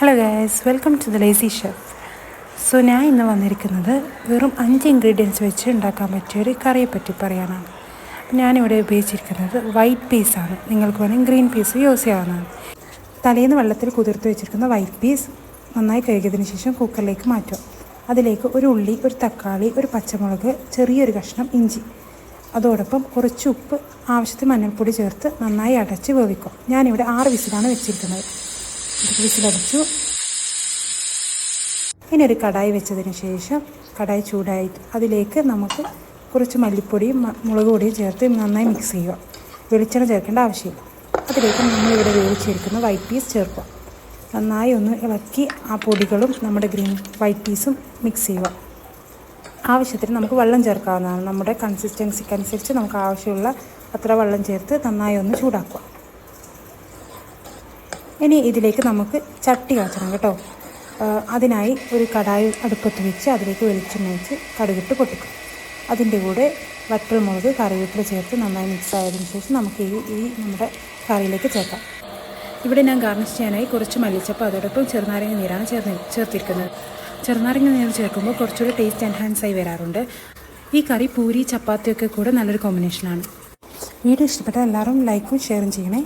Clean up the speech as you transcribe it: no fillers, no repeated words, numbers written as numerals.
Hello guys, welcome to the lazy chef. So ഞാൻ ഇന്ന് വന്നിരിക്കുന്നത് വെറും 5 ഇൻഗ്രീഡിയൻസ് വെച്ച് ഉണ്ടാക്കാൻ പറ്റിയൊരു കറിയെ പറ്റി പറയാനാണ്. ഞാനിവിടെ ഉപയോഗിച്ചിരിക്കുന്നത് വൈറ്റ് പീസാണ്. നിങ്ങൾക്ക് വേണമെങ്കിൽ ഗ്രീൻ പീസ് യൂസ് ചെയ്യാവുന്നതാണ്. തലേന്ന് വെള്ളത്തിൽ കുതിർത്ത് വെച്ചിരിക്കുന്ന വൈറ്റ് പീസ് നന്നായി കഴുകിയതിന് ശേഷം കുക്കറിലേക്ക് മാറ്റുക. അതിലേക്ക് ഒരു ഉള്ളി, ഒരു തക്കാളി, ഒരു പച്ചമുളക്, ചെറിയൊരു കഷ്ണം ഇഞ്ചി, അതോടൊപ്പം കുറച്ച് ഉപ്പ്, ആവശ്യത്തിന് മഞ്ഞൾപ്പൊടി ചേർത്ത് നന്നായി അടച്ച് വേവിക്കുക. ഞാനിവിടെ 6 വിസിലാണ് വെച്ചിരിക്കുന്നത്. വിസിലടിച്ചു. ഇനി ഒരു കടായി വെച്ചതിന് ശേഷം കടായി ചൂടായിട്ട് അതിലേക്ക് നമുക്ക് കുറച്ച് മല്ലിപ്പൊടിയും മുളക് പൊടിയും ചേർത്ത് നന്നായി മിക്സ് ചെയ്യുക. വെളിച്ചെണ്ണ ചേർക്കേണ്ട ആവശ്യമില്ല. അതിലേക്ക് നമ്മളിവിടെ വേവിച്ചിരിക്കുന്ന വൈറ്റ് പീസ് ചേർക്കുക. നന്നായി ഒന്ന് ഇളക്കി ആ പൊടികളും നമ്മുടെ വൈറ്റ് പീസും മിക്സ് ചെയ്യുക. ആവശ്യത്തിന് നമുക്ക് വെള്ളം ചേർക്കാവുന്നതാണ്. നമ്മുടെ കൺസിസ്റ്റൻസിക്കനുസരിച്ച് നമുക്ക് ആവശ്യമുള്ള അത്ര വെള്ളം ചേർത്ത് നന്നായി ഒന്ന് ചൂടാക്കുക. ഇനി ഇതിലേക്ക് നമുക്ക് ചട്ടി കാച്ചണം കേട്ടോ. അതിനായി ഒരു കടായി അടുപ്പത്ത് വെച്ച് അതിലേക്ക് വെളിച്ചെണ്ണ വെച്ച് കടുകിട്ട് പൊട്ടിക്കും. അതിൻ്റെ കൂടെ വറ്റൽമുളക്, കറിവേപ്പില ചേർത്ത് നന്നായി മിക്സ് ആയതിനു ശേഷം നമുക്ക് ഈ നമ്മുടെ കറിയിലേക്ക് ചേർക്കാം. ഇവിടെ ഞാൻ ഗാർണിഷ് ചെയ്യാനായി കുറച്ച് മല്ലിച്ചപ്പ്, അതോടൊപ്പം ചെറുനാരങ്ങ നീരാണ് ചേർത്തിരിക്കുന്നത്. ചെറുനാരങ്ങ നീര് ചേർക്കുമ്പോൾ കുറച്ചുകൂടി ടേസ്റ്റ് എൻഹാൻസ് ആയി വരാറുണ്ട്. ഈ കറി പൂരി, ചപ്പാത്തിയൊക്കെ കൂടെ നല്ലൊരു കോമ്പിനേഷനാണ്. വീഡിയോ ഇഷ്ടപ്പെട്ടാൽ എല്ലാവരും ലൈക്കും ഷെയറും ചെയ്യണേ.